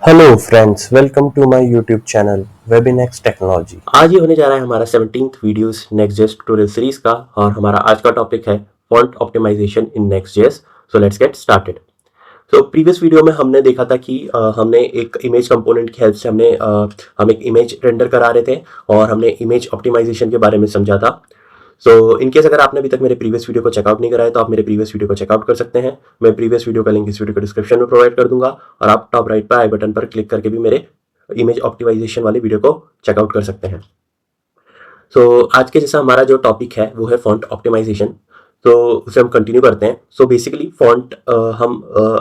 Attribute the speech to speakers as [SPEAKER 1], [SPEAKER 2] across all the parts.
[SPEAKER 1] Hello friends, welcome to my YouTube channel Webinex technology. आज ये होने जा रहा है हमारा 17th वीडियोस नेक्स्ट.जेएस ट्यूटोरियल सीरीज का और हमारा आज का टॉपिक है font optimization in Next JS. So let's get started. तो प्रीवियस वीडियो में हमने देखा था कि हमने एक इमेज कंपोनेंट की हेल्प से हम एक इमेज रेंडर करा रहे थे और हमने इमेज ऑप्टिमाइजेशन के बारे में समझा था। सो इनकेस अगर आपने अभी तक मेरे प्रीवियस वीडियो को चेकआउट नहीं करा है तो आप मेरे प्रीवियस वीडियो को चेकआउट कर सकते हैं। मैं प्रीवियस वीडियो का लिंक इस वीडियो को डिस्क्रिप्शन में प्रोवाइड कर दूंगा और आप टॉप राइट पर आई बटन पर क्लिक करके भी मेरे इमेज ऑप्टिमाइजेशन वाले वीडियो को चेकआउट कर सकते हैं। सो आज के जैसा हमारा जो टॉपिक है वो है फॉन्ट ऑप्टिमाइजेशन। तो उसे हम कंटिन्यू करते हैं। सो बेसिकली फॉन्ट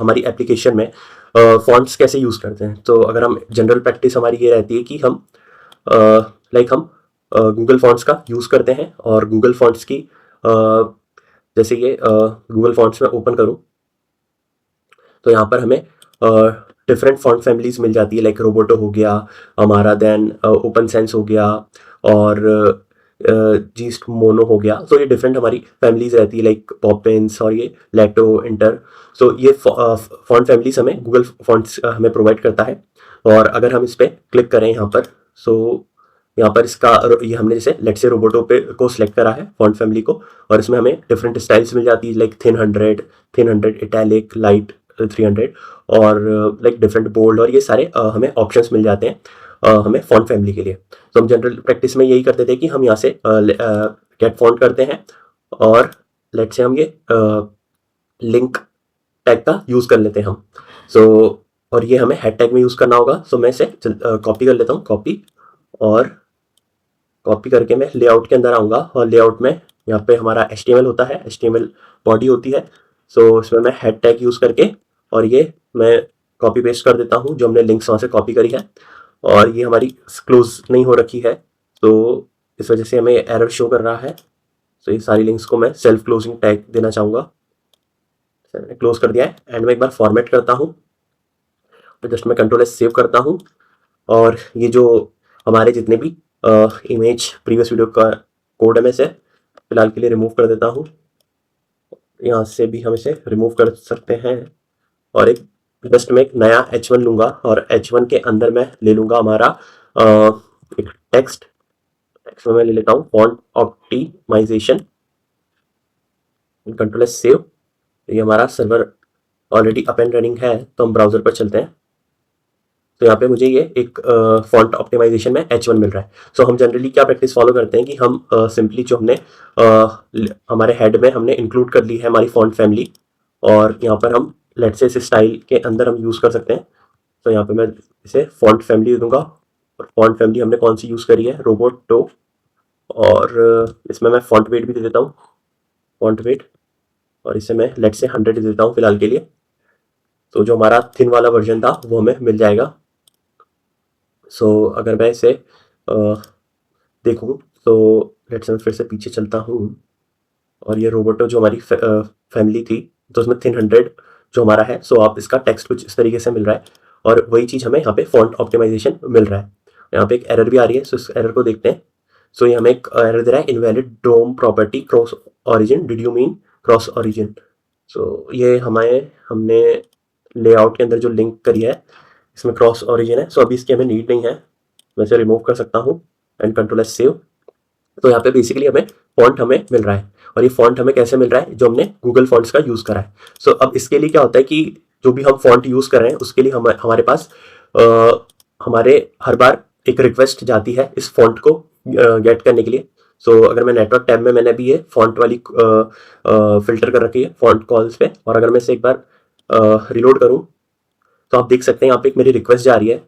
[SPEAKER 1] हमारी एप्लीकेशन में फॉन्ट्स कैसे यूज़ करते हैं। तो अगर हम जनरल प्रैक्टिस हमारी ये रहती है कि हम हम गूगल फॉन्ट्स का यूज़ करते हैं और गूगल फॉन्ट्स की जैसे ये गूगल फॉन्ट्स में ओपन करूँ तो यहाँ पर हमें डिफरेंट फॉन्ट फैमिलीज मिल जाती है। लाइक रोबोटो हो गया हमारा, देन ओपन सेंस हो गया और जीस्ट मोनो हो गया। तो ये डिफरेंट हमारी फैमिलीज रहती है, लाइक पॉपिंस और ये लेटो इंटर। सो ये फॉन्ट फैमिलीज हमें गूगल फॉन्ट्स हमें प्रोवाइड करता है। और अगर हम इस पर क्लिक करें यहाँ पर, सो यहाँ पर इसका ये हमने जैसे लेट से रोबोटो पे को सिलेक्ट करा है फॉन्ट फैमिली को, और इसमें हमें डिफरेंट स्टाइल्स मिल जाती है, लाइक थिन 100 इटैलिक, लाइट 300 और लाइक डिफरेंट बोल्ड, और ये सारे हमें ऑप्शंस मिल जाते हैं हमें फॉन्ट फैमिली के लिए। तो हम जनरल प्रैक्टिस में यही करते थे कि हम यहाँ से गेट फॉन्ट करते हैं और लेट से हम ये लिंक टैग का यूज़ कर लेते हैं हम। और ये हमें हेड टैग में यूज़ करना होगा। सो मैं इसे कॉपी कर लेता हूँ, कॉपी करके मैं लेआउट के अंदर आऊँगा और लेआउट में यहाँ पे हमारा HTML होता है, HTML बॉडी होती है। सो इसमें मैं हेड टैग यूज़ करके और ये मैं कॉपी पेस्ट कर देता हूँ जो हमने लिंक्स वहाँ से कॉपी करी है। और ये हमारी क्लोज नहीं हो रखी है तो इस वजह से हमें एरर शो कर रहा है। सो ये सारी लिंक्स को मैं सेल्फ क्लोजिंग टैग देना चाहूँगा। मैंने क्लोज कर दिया है एंड मैं एक बार फॉर्मेट करता हूँ तो जस्ट मैं Ctrl+S सेव करता हूँ। और ये जो हमारे जितने भी इमेज प्रीवियस वीडियो का कोड है मैं इसे फिलहाल के लिए रिमूव कर देता हूँ। यहाँ से भी हम इसे रिमूव कर सकते हैं और एक जस्ट मैं एक नया H1 लूँगा और H1 के अंदर मैं ले लूँगा हमारा एक टेक्स्ट में मैं ले लेता हूँ फॉन्ट ऑप्टिमाइजेशन। Ctrl+S save. ये हमारा server already up and running है तो हम ब्राउज़र पर चलते हैं। तो यहाँ पे मुझे ये एक फॉन्ट ऑप्टिमाइजेशन में H1 मिल रहा है। सो हम जनरली क्या प्रैक्टिस फॉलो करते हैं कि हम सिंपली जो हमने हमारे हेड में हमने इंक्लूड कर ली है हमारी फॉन्ट फैमिली, और यहाँ पर हम लेट से इस स्टाइल के अंदर हम यूज़ कर सकते हैं। तो यहाँ पे मैं इसे फॉन्ट फैमिली दे दूँगा और फॉन्ट फैमिली हमने कौन सी यूज़ करी है, रोबोटो। और इसमें मैं फॉन्ट वेट भी दे देता हूँ, फॉन्ट वेट, और इसे मैं लेट से 100 दे देता हूँ फिलहाल के लिए। तो जो हमारा थिन वाला वर्जन था वो हमें मिल जाएगा। सो अगर मैं इसे देखूँ तो लेट्स मैं फिर से पीछे चलता हूँ और ये रोबोटो जो हमारी फैमिली थी तो उसमें थिन 100 जो हमारा है। सो आप इसका टेक्स्ट कुछ इस तरीके से मिल रहा है और वही चीज़ हमें यहाँ पे फॉन्ट ऑप्टिमाइजेशन मिल रहा है। यहाँ पे एक एरर भी आ रही है, सो इस एरर को देखते हैं। सो ये हमें एक एरर दे रहा है, invalid DOM property cross origin, did you mean cross origin. So ये हमने लेआउट के अंदर जो लिंक करी है इसमें क्रॉस ऑरिजिन है। सो अभी इसकी हमें नीड नहीं है, मैं इसे रिमूव कर सकता हूँ एंड Ctrl+S सेव। तो यहाँ पे बेसिकली हमें फॉन्ट हमें मिल रहा है और ये फॉन्ट हमें कैसे मिल रहा है, जो हमने गूगल फॉन्ट्स का यूज़ करा है। सो अब इसके लिए क्या होता है कि जो भी हम फॉन्ट यूज़ कर रहे हैं उसके लिए हमारे पास हमारे हर बार एक रिक्वेस्ट जाती है इस फॉन्ट को गेट करने के लिए। सो अगर मैं नेटवर्क टैब में मैंने अभी ये फॉन्ट वाली फिल्टर कर रखी है फॉन्ट कॉल्स पे, और अगर मैं इसे एक बार रिलोड करूँ तो आप देख सकते हैं यहाँ पे एक मेरी रिक्वेस्ट जा रही है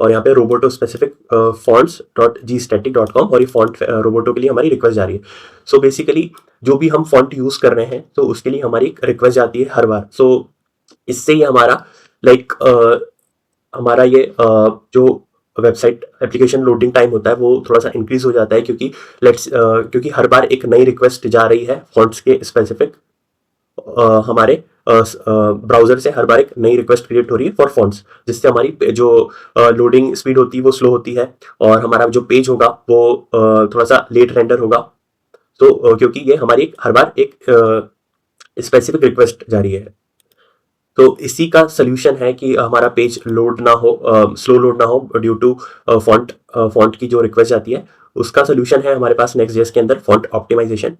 [SPEAKER 1] और यहाँ पे रोबोटो स्पेसिफिक fonts.gstatic.com और ये फॉन्ट रोबोटो के लिए हमारी रिक्वेस्ट जा रही है। सो बेसिकली जो भी हम फॉन्ट यूज़ कर रहे हैं तो उसके लिए हमारी एक रिक्वेस्ट जाती है हर बार। सो इससे ये हमारा हमारा ये जो वेबसाइट एप्लीकेशन लोडिंग टाइम होता है वो थोड़ा सा इंक्रीज हो जाता है, क्योंकि हर बार एक नई रिक्वेस्ट जा रही है फॉन्ट्स के स्पेसिफिक हमारे ब्राउजर से हर बार एक नई रिक्वेस्ट क्रिएट हो रही है फॉर फॉन्ट्स, जिससे हमारी जो लोडिंग स्पीड होती है वो स्लो होती है और हमारा जो पेज होगा वो थोड़ा सा लेट रेंडर होगा। तो क्योंकि ये हमारी हर बार एक स्पेसिफिक रिक्वेस्ट जा रही है। तो इसी का सोल्यूशन है कि हमारा पेज लोड ना हो, स्लो लोड ना हो ड्यू टू फॉन्ट की जो रिक्वेस्ट आती है, उसका सोल्यूशन है हमारे पास नेक्स्ट.जेएस के अंदर फॉन्ट ऑप्टिमाइजेशन।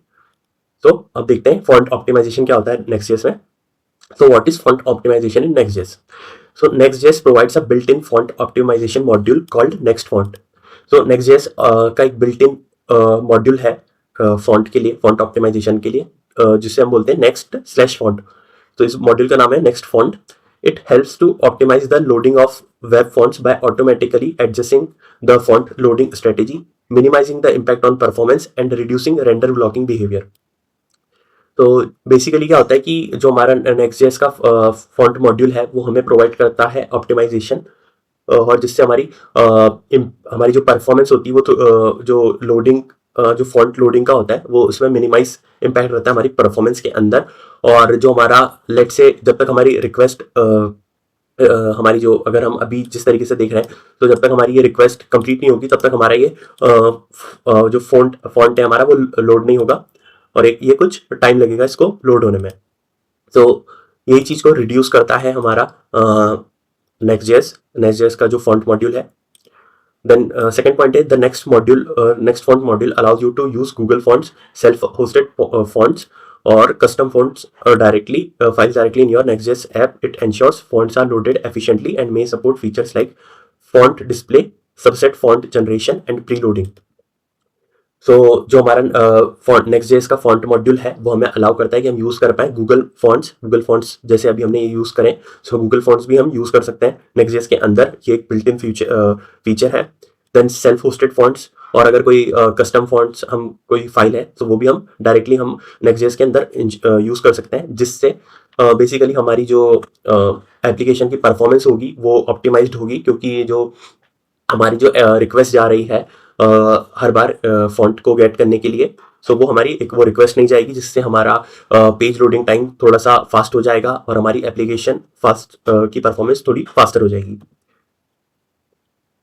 [SPEAKER 1] तो अब देखते हैं फॉन्ट ऑप्टिमाइजेशन क्या होता है नेक्स्ट.जेएस में। So what is font optimization in Next.js? So Next.js provides a built-in font optimization module called NextFont. So Next.js का एक built-in मॉड्यूल है फॉन्ट के लिए, फॉन्ट ऑप्टिमाइजेशन के लिए, जिसे हम बोलते हैं next/font. तो इस मॉड्यूल का नाम है next font. It helps to optimise the loading of web fonts by automatically adjusting the font loading strategy, minimising the impact on performance and reducing render blocking behaviour. तो बेसिकली क्या होता है कि जो हमारा नेक्स्ट.जेएस का फॉन्ट मॉड्यूल है वो हमें प्रोवाइड करता है ऑप्टिमाइजेशन, और जिससे हमारी जो परफॉर्मेंस होती है वो जो लोडिंग, जो फॉन्ट लोडिंग का होता है वो उसमें मिनिमाइज इम्पैक्ट रहता है हमारी परफॉर्मेंस के अंदर. और जो हमारा लेट से जब तक हमारी रिक्वेस्ट हमारी जो, अगर हम अभी जिस तरीके से देख रहे हैं, तो जब तक हमारी ये रिक्वेस्ट कंप्लीट नहीं होगी तब तक हमारा ये जो फॉन्ट है हमारा वो लोड नहीं होगा, और ये कुछ टाइम लगेगा इसको लोड होने में. तो यही चीज को रिड्यूस करता है हमारा नेक्स्ट.जेएस का जो फॉन्ट मॉड्यूल है. देन सेकंड पॉइंट है the next font module allows you to use Google fonts, self hosted fonts और custom fonts files directly in your Next.js app. It ensures fonts are loaded efficiently and may support features like font display, subset font generation and preloading. So जो हमारा Next.js का font module है वो हमें allow करता है कि हम यूज कर पाए गूगल फॉन्ट्स जैसे अभी हमने ये यूज करें. सो गूगल फॉन्ट्स भी हम यूज कर सकते हैं Next.js के अंदर, ये एक बिल्ट इन फीचर है. देन सेल्फ होस्टेड फॉन्ट्स, और अगर कोई कस्टम फॉन्ट्स हम कोई फाइल है तो वो भी हम डायरेक्टली हम Next.js के अंदर यूज कर सकते हैं, जिससे बेसिकली हमारी जो एप्लीकेशन की परफॉर्मेंस होगी वो ऑप्टिमाइज्ड होगी, क्योंकि जो हमारी जो रिक्वेस्ट जा रही है हर बार फॉन्ट को गेट करने के लिए, सो वो हमारी वो रिक्वेस्ट नहीं जाएगी, जिससे हमारा पेज लोडिंग टाइम थोड़ा सा फास्ट हो जाएगा और हमारी एप्लीकेशन की परफॉर्मेंस थोड़ी फास्टर हो जाएगी.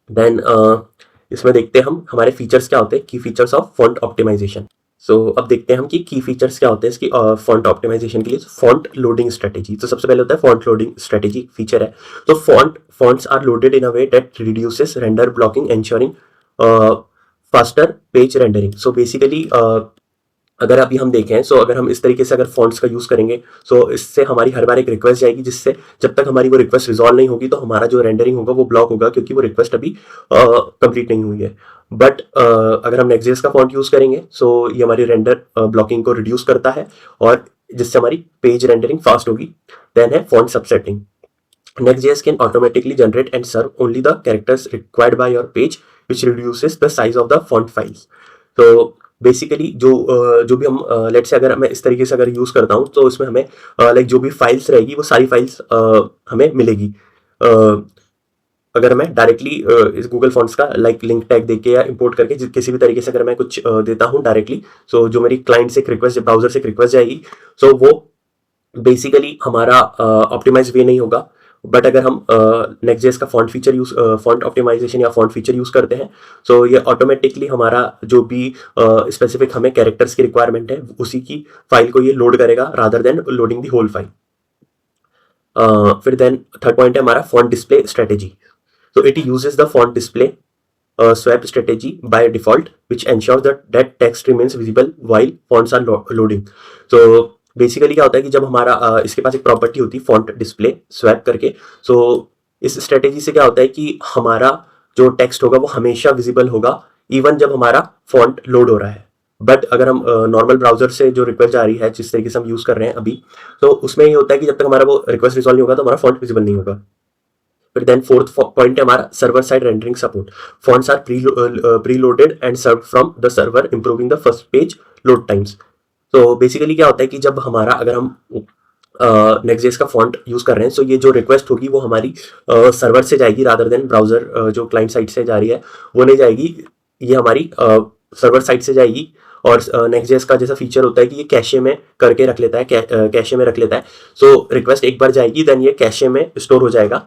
[SPEAKER 1] देन इसमें देखते हैं हम हमारे फीचर्स क्या होते हैं, की फीचर्स ऑफ फॉन्ट ऑप्टिमाइजेशन. सो अब देखते हैं हम कि की फीचर्स क्या होते हैं इसकी फॉन्ट ऑप्टिमाइजेशन के लिए. फॉन्ट लोडिंग स्ट्रेटेजी, तो सबसे पहले होता है फॉन्ट लोडिंग स्ट्रेटेजी फीचर है. तो fonts are loaded in a way that reduces render blocking, ensuring faster page rendering. So basically अगर अभी हम देखें, सो अगर हम इस तरीके से अगर फॉन्ट्स का यूज करेंगे, सो इससे हमारी हर बार एक रिक्वेस्ट जाएगी, जिससे जब तक हमारी वो रिक्वेस्ट रिजॉल्व नहीं होगी तो हमारा जो रेंडरिंग होगा वो ब्लॉक होगा, क्योंकि वो रिक्वेस्ट अभी कंप्लीट नहीं हुई है. बट अगर हम Next.js का फॉन्ट यूज करेंगे, सो ये हमारी रेंडर ब्लॉकिंग को रिड्यूस करता है और जिससे हमारी पेज रेंडरिंग फास्ट होगी. देन है font सबसेटिंग. Next.js can automatically generate and serve only the characters required by your page, which reduces the size of the font files. तो बेसिकली जो भी हम लेट से अगर मैं इस तरीके से अगर यूज करता हूँ तो इसमें हमें लाइक जो भी फाइल्स रहेगी वो सारी फाइल्स हमें मिलेगी. अगर मैं डायरेक्टली इस गूगल फॉन्ट्स का लाइक लिंक टैग देके या इंपोर्ट करके किसी भी तरीके से अगर मैं कुछ देता हूँ डायरेक्टली, सो जो मेरी क्लाइंट से रिक्वेस्ट, ब्राउजर से रिक्वेस्ट जाएगी, सो वो बेसिकली हमारा ऑप्टिमाइज वे नहीं होगा. बट अगर हम Next.js का फॉन्ट ऑप्टिमाइजेशन या फॉन्ट फीचर यूज करते हैं, सो ये ऑटोमेटिकली हमारा जो भी स्पेसिफिक हमें कैरेक्टर्स की रिक्वायरमेंट है उसी की फाइल को ये लोड करेगा, rather than loading the whole file. फिर देन थर्ड पॉइंट है हमारा font display strategy. So it uses the font display swap strategy by default, which ensures that text remains visible while fonts are loading. So basically क्या होता है कि जब हमारा इसके पास एक प्रॉपर्टी होती है फॉन्ट डिस्प्ले स्वैप करके, सो इस स्ट्रेटेजी से क्या होता है कि हमारा जो टेक्स्ट होगा वो हमेशा विजिबल होगा इवन जब हमारा फॉन्ट लोड हो रहा है. बट अगर हम नॉर्मल ब्राउजर से जो रिक्वेस्ट जा रही है जिस तरीके से हम यूज कर रहे हैं अभी, तो उसमें ये होता है कि जब तक हमारा वो रिक्वेस्ट रिजॉल्व नहीं होगा तो हमारा फॉन्ट विजिबल नहीं होगा. फिर देन फोर्थ पॉइंट है हमारा server side rendering support. Fonts are preloaded and serve from the server, improving the first page load times. तो बेसिकली क्या होता है कि जब हमारा अगर हम Next.js का फॉन्ट यूज कर रहे हैं, सो ये जो रिक्वेस्ट होगी वो हमारी सर्वर से जाएगी रादर देन ब्राउजर जो क्लाइंट साइड से जा रही है वो नहीं जाएगी, ये हमारी सर्वर साइड से जाएगी. और Next.js का जैसा फीचर होता है कि ये कैशे में करके रख लेता है, कैशे में रख लेता है. सो रिक्वेस्ट एक बार जाएगी देन ये कैशे में स्टोर हो जाएगा,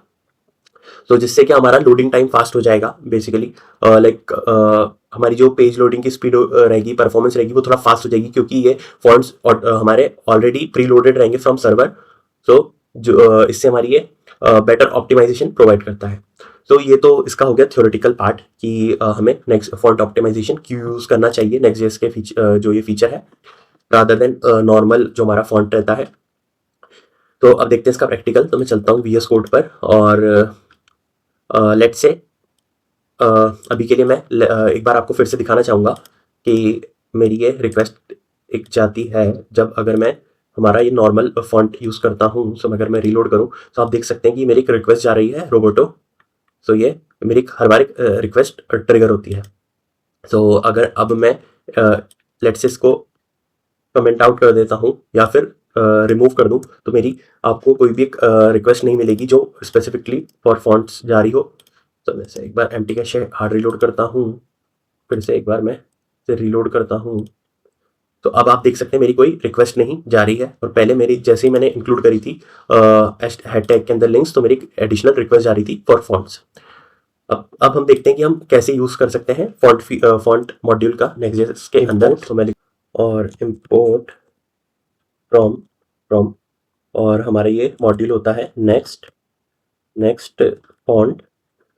[SPEAKER 1] तो जिससे कि हमारा लोडिंग टाइम फास्ट हो जाएगा. बेसिकली लाइक हमारी जो पेज लोडिंग की स्पीड रहेगी, परफॉर्मेंस रहेगी, वो थोड़ा फास्ट हो जाएगी, क्योंकि ये फॉन्ट्स हमारे ऑलरेडी प्री लोडेड रहेंगे फ्रॉम सर्वर. सो जो इससे हमारी ये बेटर ऑप्टिमाइजेशन प्रोवाइड करता है। तो ये तो इसका हो गया थ्योरेटिकल पार्ट कि हमें नेक्स्ट फॉन्ट ऑप्टिमाइजेशन क्यों यूज़ करना चाहिए नेक्स्ट.जेएस के जो ये फीचर है रादर देन नॉर्मल जो हमारा फॉन्ट रहता है। तो अब देखते हैं इसका प्रैक्टिकल। तो मैं चलता हूँ VS कोड पर और लेट्स से अभी के लिए मैं एक बार आपको फिर से दिखाना चाहूँगा कि मेरी ये रिक्वेस्ट एक जाती है जब अगर मैं हमारा ये नॉर्मल फॉन्ट यूज़ करता हूँ। सो अगर मैं रीलोड करूँ तो आप देख सकते हैं कि मेरी एक रिक्वेस्ट जा रही है रोबोटो। सो ये मेरी हर बार एक रिक्वेस्ट ट्रिगर होती है। सो अगर अब मैं लेट्स से इसको कमेंट आउट कर देता हूँ या फिर रिमूव कर दूँ तो मेरी आपको कोई भी एक रिक्वेस्ट नहीं मिलेगी जो स्पेसिफिकली फॉर फॉन्ट्स जा रही हो। तो मैं से एक बार एम्प्टी कैश हार्ड रीलोड करता हूँ, फिर से एक बार मैं इसे रीलोड करता हूँ। तो अब आप देख सकते हैं मेरी कोई रिक्वेस्ट नहीं जा रही है और पहले मेरी जैसे ही मैंने इंक्लूड करी थी हैश टैग के अंदर लिंक्स तो मेरी एडिशनल रिक्वेस्ट जा रही थी फॉर फॉन्ट्स। अब हम देखते हैं कि हम कैसे यूज़ कर सकते हैं फॉन्ट मॉड्यूल का नेक्स्ट.जेएस के अंदर। तो मैं और इम्पोर्ट फ्रॉम और हमारा ये मॉड्यूल होता है नेक्स्ट फॉन्ट।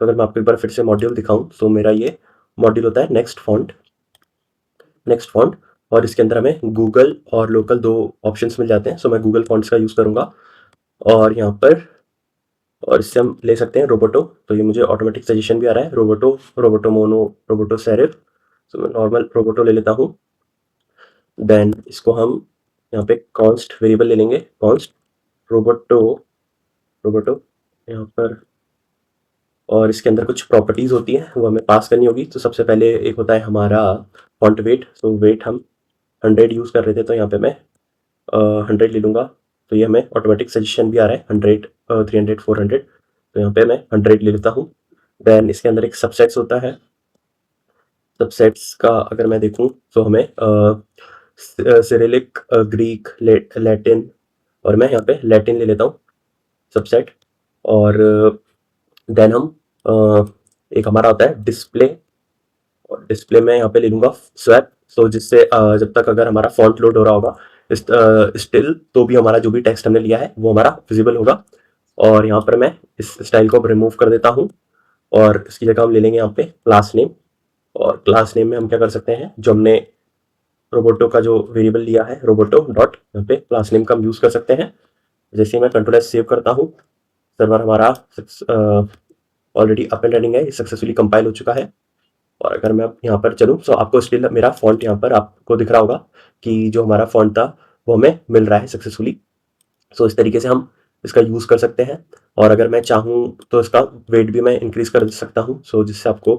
[SPEAKER 1] तो अगर मैं आपको एक बार फिर से मॉड्यूल दिखाऊं तो मेरा ये मॉड्यूल होता है नेक्स्ट फॉन्ट और इसके अंदर हमें गूगल और लोकल दो ऑप्शंस मिल जाते हैं। सो मैं गूगल फॉन्ट्स का यूज़ करूँगा और यहाँ पर और इससे हम ले सकते हैं रोबोटो। तो ये मुझे ऑटोमेटिक सजेशन भी आ रहा है रोबोटो मोनो, रोबोटो सेरिफ। तो मैं नॉर्मल रोबोटो ले लेता हूँ। देन इसको हम यहाँ पे कॉन्स्ट वेरिएबल ले लेंगे, कॉन्स्ट रोबोटो यहाँ पर और इसके अंदर कुछ प्रॉपर्टीज़ होती हैं वो हमें पास करनी होगी। तो सबसे पहले एक होता है हमारा फॉन्ट वेट। तो वेट हम 100 यूज़ कर रहे थे तो यहाँ पे मैं 100 ले लूँगा। तो ये हमें ऑटोमेटिक सजेशन भी आ रहा है 100, 300, 400। तो यहाँ पे मैं 100 ले लेता हूँ। देन इसके अंदर एक सबसेट्स होता है। सबसेट्स का अगर मैं देखूँ तो हमें सिरिलिक, ग्रीक, लैटिन और मैं यहाँ पे लैटिन ले लेता हूँ सबसेट। और देन हम एक हमारा होता है डिस्प्ले और डिस्प्ले में यहाँ पे ले लूँगा स्वैप। सो जिससे जब तक अगर हमारा फॉन्ट लोड हो रहा होगा स्टिल तो भी हमारा जो भी टेक्स्ट हमने लिया है वो हमारा विजिबल होगा। और यहाँ पर मैं इस स्टाइल को रिमूव कर देता हूँ और इसकी जगह हम ले लेंगे यहाँ पे क्लास नेम। और क्लास नेम में हम क्या कर सकते हैं जो हमने रोबोटो का जो वेरिएबल लिया है रोबोटो डॉट, यहाँ पे क्लास नेम का हम यूज़ कर सकते हैं। जैसे ही मैं कंट्रोल एस सेव करता हूँ सर्वर हमारा ऑलरेडी अप एंड रनिंग है, ये सक्सेसफुली कंपाइल हो चुका है। और अगर मैं अब यहाँ पर चलूँ तो आपको स्टिल मेरा फॉन्ट यहाँ पर आपको दिख रहा होगा कि जो हमारा फॉन्ट था वो हमें मिल रहा है सक्सेसफुली। सो इस तरीके से हम इसका यूज़ कर सकते हैं। और अगर मैं चाहूँ तो इसका वेट भी मैं इंक्रीज़ कर सकता हूँ। सो जिससे आपको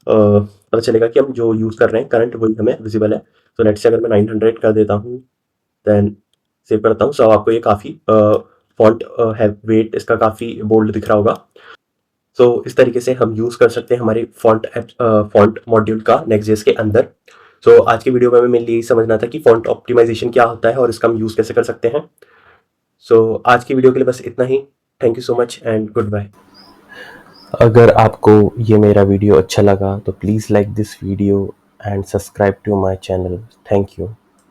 [SPEAKER 1] पता चलेगा कि हम जो यूज़ कर रहे हैं करंट वही हमें विजिबल है। तो लेट्स से अगर मैं 900 कर देता हूँ देन सेव करता हूँ। सो आपको ये काफ़ी फॉन्ट है वेट इसका काफ़ी बोल्ड दिख रहा होगा। सो इस तरीके से हम यूज़ कर सकते हैं हमारे फॉन्ट मॉड्यूल का नेक्स्ट.जेएस के अंदर। सो आज की वीडियो में हमें यही समझना था कि फॉन्ट ऑप्टिमाइजेशन क्या होता है और इसका हम यूज़ कैसे कर सकते हैं। सो आज की वीडियो के लिए बस इतना ही। Thank you so much and goodbye.
[SPEAKER 2] अगर आपको ये मेरा वीडियो अच्छा लगा तो please like this video and subscribe to my channel. Thank you.